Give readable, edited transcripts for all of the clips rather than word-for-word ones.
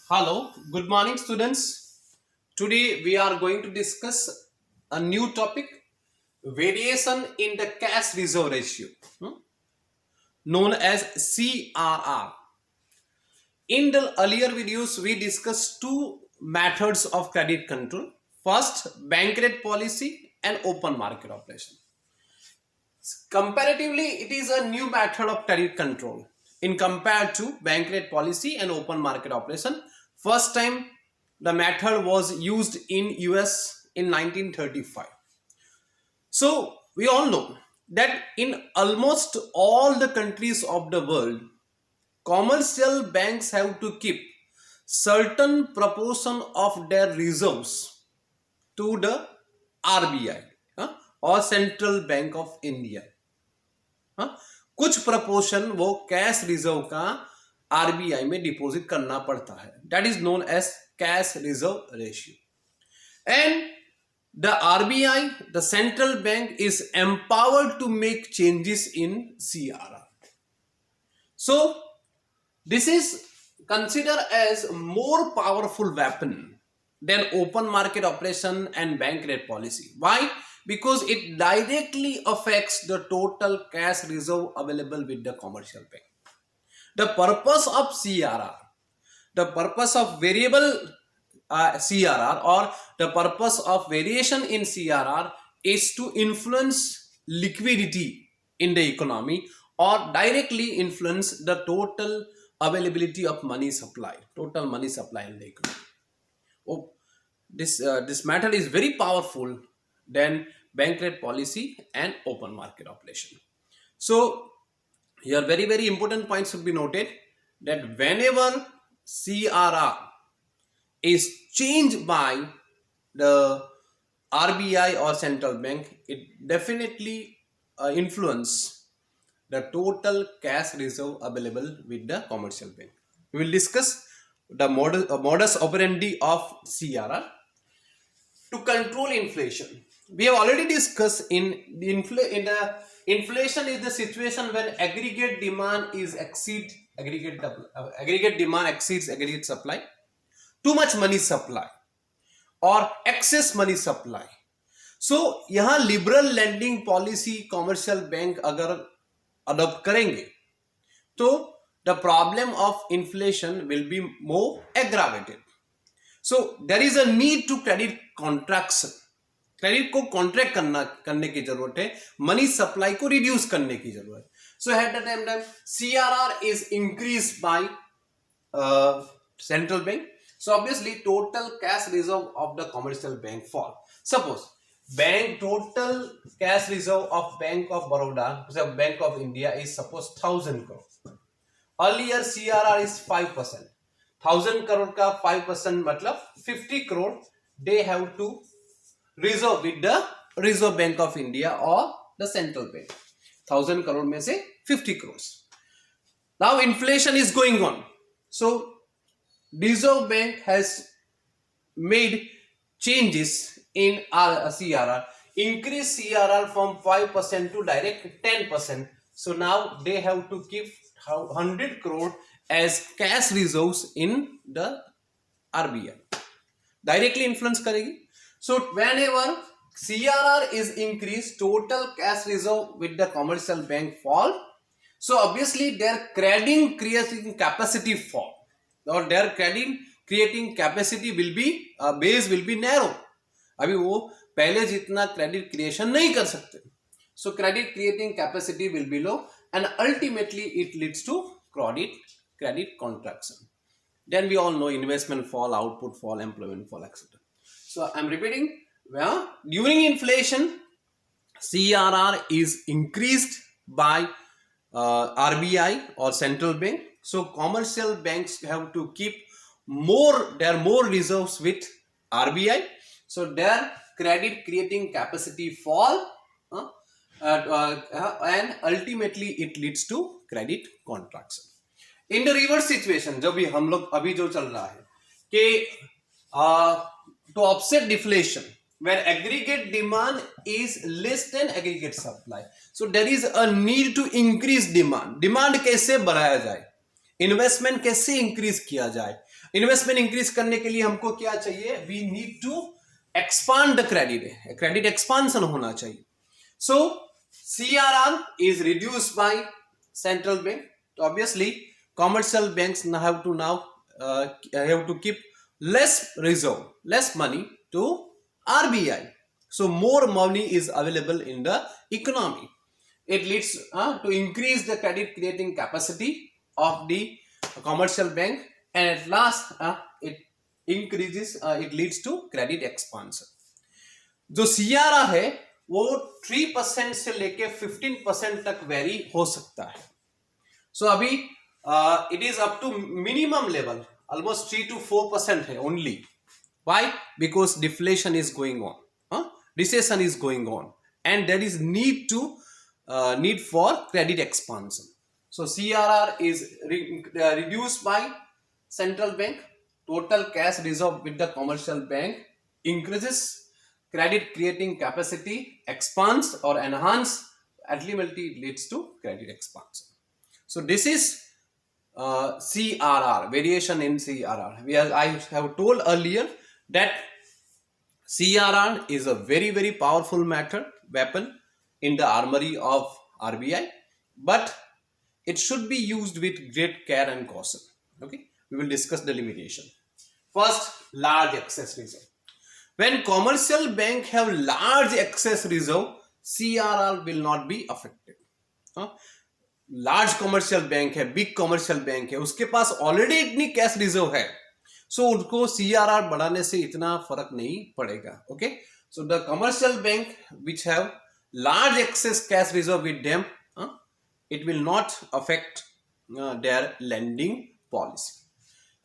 Hello, good morning, students. Today we are going to discuss a new topic, variation in the cash reserve ratio, known as CRR. In the earlier videos, we discussed two methods of credit control. First, bank rate policy and open market operation. Comparatively, it is a new method of credit control in compared to bank rate policy and open market operation. First time the method was used in US in 1935. So we all know that in almost all the countries of the world, commercial banks have to keep certain proportion of their reserves to the RBI, or Central Bank of India. कुछ proportion वो cash reserve का RBI में deposit करना पड़ता है. That is known as cash reserve ratio. And the RBI, the central bank, is empowered to make changes in CRR. So this is considered as more powerful weapon than open market operation and bank rate policy. Why? Because it directly affects the total cash reserve available with the commercial bank. The purpose of CRR, the purpose of variable CRR, or the purpose of variation in CRR is to influence liquidity in the economy or directly influence the total availability of money supply, total money supply in the economy. Oh, this method is very powerful than bank rate policy and open market operation. So here very important points should be noted, that whenever CRR is changed by the RBI or central bank, it definitely influence the total cash reserve available with the commercial bank. We will discuss the modus operandi of CRR to control inflation. We have already discussed in the inflation is the situation when aggregate demand exceeds aggregate supply, too much money supply or excess money supply. So यहाँ liberal lending policy commercial bank अगर adopt करेंगे तो the problem of inflation will be more aggravated. So there is a need to credit contraction. Credit को contract करने की जरूरत है, money supply को रिड्यूस करने की जरूरत है. So at the time CRR is increased by central bank. So obviously total cash reserve of the commercial bank fall. Suppose bank total cash reserve of Bank of Baroda, Bank of India, is suppose 1000 crore. Earlier CRR is 5%. 1000 crore का 5% मतलब 50 crore they have to reserve with the Reserve Bank of India or the central bank. 1000 crore में से 50 crores. Now inflation is going on. So Reserve Bank has made changes in CRR, increase CRR from 5% to direct 10%. So now they have to keep 100 crore as cash reserves in the RBI. Directly influence करेगी. So whenever CRR is increased, total cash reserve with the commercial bank fall. So obviously their credit creating capacity fall, or their credit creating capacity will be base will be narrow. अभी वो पहले जितना credit creation नहीं कर सकते. So credit creating capacity will be low and ultimately it leads to credit contraction. Then we all know investment fall, output fall, employment fall, etc. So I'm repeating, during inflation CRR is increased by RBI or central bank. So commercial banks have to keep more reserves with RBI. So their credit creating capacity fall, and ultimately it leads to credit contraction. In the reverse situation, जब भी हम लोग अभी जो चल रहा है कि to offset deflation, where aggregate demand is less than aggregate supply, so there is a need to increase demand. Demand कैसे बढ़ाया जाए, investment कैसे increase किया जाए, इन्वेस्टमेंट इंक्रीज करने के लिए हमको क्या चाहिए? We need to expand the credit, credit expansion होना चाहिए. सो CRR is reduced by central bank. So obviously commercial banks have to keep less reserve, less money to RBI. So more money is available in the economy. It leads to increase the credit creating capacity of the commercial bank, and at last it leads to credit expansion. जो CRR है वो 3% से लेके 15% तक very हो सकता है. So अभी it is up to minimum level almost 3 to 4% है only. Why? Because deflation is going on, recession is going on, and there is need for credit expansion. So CRR is reduced by central bank. Total cash reserve with the commercial bank increases. Credit creating capacity expands or enhance. Ultimately, it leads to credit expansion. So this is CRR, variation in CRR. I have told earlier that CRR is a very, very powerful weapon in the armory of RBI, but it should be used with great care and caution. Okay, we will discuss the limitation. First, large excess reserve. When commercial bank have large excess reserve, CRR will not be affected. Large commercial bank है, big commercial bank है, उसके पास already इतनी cash reserve है, सो उनको CRR बढ़ाने से इतना फर्क नहीं पड़ेगा. Okay, so the commercial bank which have large access cash reserve with them, it will not affect their lending policy.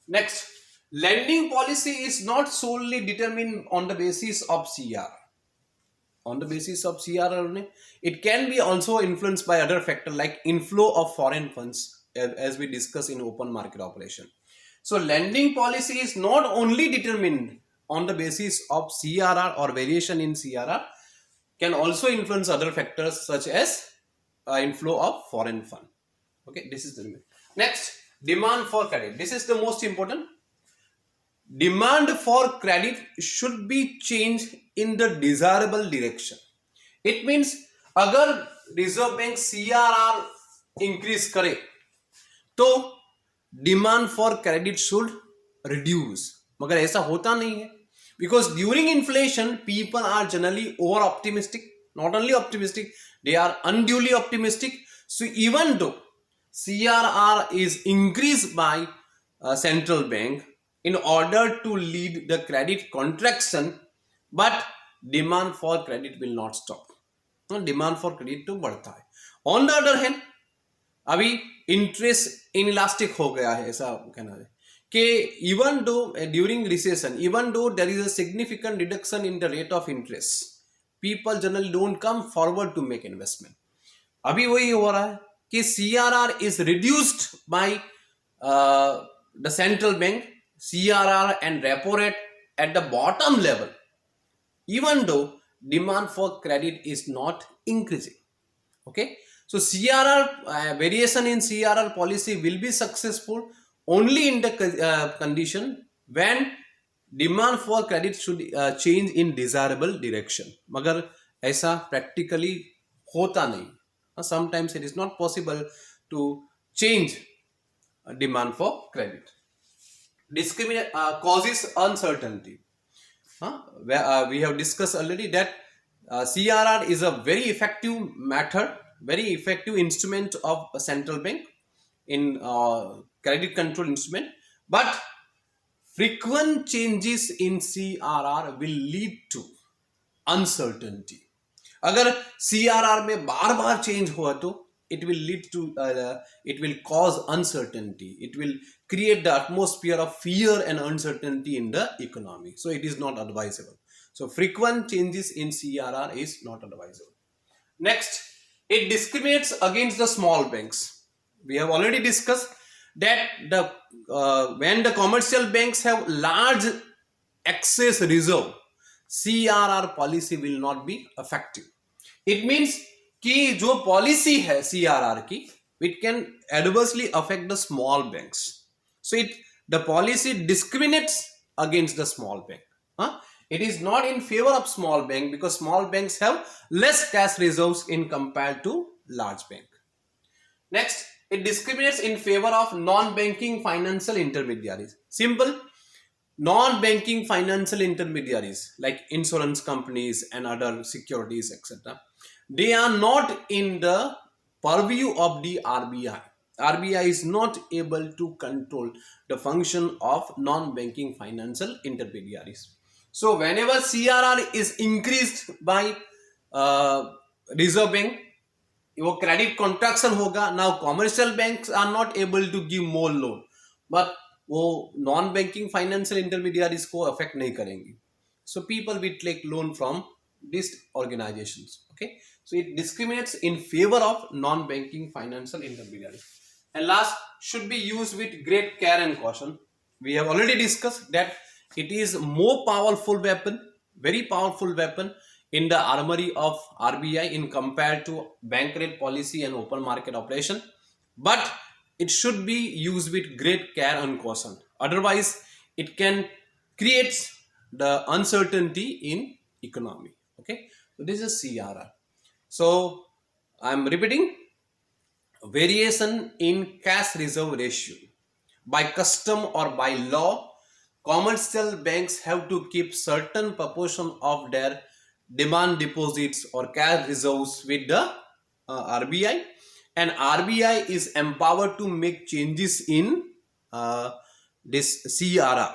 Next, lending policy is not solely determined on the basis of CRR. On the basis of CRR, it can be also influenced by other factors like inflow of foreign funds, as we discuss in open market operation. So lending policy is not only determined on the basis of CRR or variation in CRR, can also influence other factors such as inflow of foreign fund. Okay, this is the limit. Next, demand for credit. This is the most important. Demand for credit should be changed in the desirable direction. It means अगर reserve bank CRR increase करे तो demand for credit should reduce, मगर ऐसा होता नहीं है, because during inflation people are generally over optimistic, not only optimistic, they are unduly optimistic. So even though CRR is increased by central bank in order to lead the credit contraction, but demand for credit will not stop. Demand for credit तो बढ़ता है. On the other hand, अभी interest inelastic हो गया है, ऐसा कहना है कि even though during recession, even though there is a significant reduction in the rate of interest, people generally don't come forward to make investment. अभी वही हो रहा है कि CRR is reduced by the central bank, CRR and repo rate at the bottom level, even though demand for credit is not increasing. Okay, so CRR variation in CRR policy will be successful only in the condition when demand for credit should change in desirable direction. मगर ऐसा practically होता नहीं. Sometimes it is not possible to change demand for credit. Discrimination causes uncertainty. We have discussed already that CRR is a very effective method, very effective instrument of a central bank in credit control instrument, but frequent changes in CRR will lead to uncertainty. अगर CRR में बार बार change हुआ तो it will lead to it will cause uncertainty. It will create the atmosphere of fear and uncertainty in the economy. So it is not advisable. So frequent changes in CRR is not advisable. Next, it discriminates against the small banks. We have already discussed that the when the commercial banks have large excess reserve, CRR policy will not be effective. It means कि जो policy है CRR की, it can adversely affect the small banks. So it the policy discriminates against the small bank. It is not in favor of small bank because small banks have less cash reserves in compared to large bank. Next, it discriminates in favor of non-banking financial intermediaries. Simple. Non-banking financial intermediaries like insurance companies and other securities, etc. They are not in the purview of the RBI. RBI is not able to control the function of non-banking financial intermediaries. So whenever CRR is increased by Reserve Bank, वो credit contraction होगा. Now commercial banks are not able to give more loan, but वो non banking financial intermediaries को affect नहीं करेंगी. So people will take loan from this organisations. Okay, so it discriminates in favour of non banking financial intermediaries. And last, should be used with great care and caution. We have already discussed that it is more powerful weapon, very powerful weapon in the armory of RBI in compared to bank rate policy and open market operation. But it should be used with great care and caution. Otherwise, it can create the uncertainty in economy. Okay, so this is CRR. So I'm repeating. Variation in cash reserve ratio. By custom or by law, commercial banks have to keep certain proportion of their demand deposits or cash reserves with the RBI, and RBI is empowered to make changes in this CRR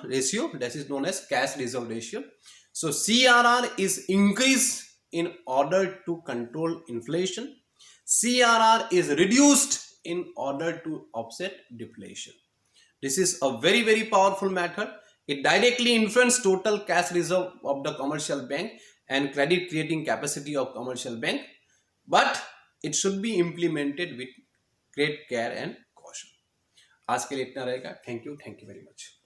ratio, that is known as cash reserve ratio. So CRR is increased in order to control inflation. CRR is reduced in order to offset deflation. This is a very, very powerful method. It directly influences total cash reserve of the commercial bank and credit creating capacity of commercial bank, but it should be implemented with great care and caution. आज के लिए इतना रहेगा. Thank you very much.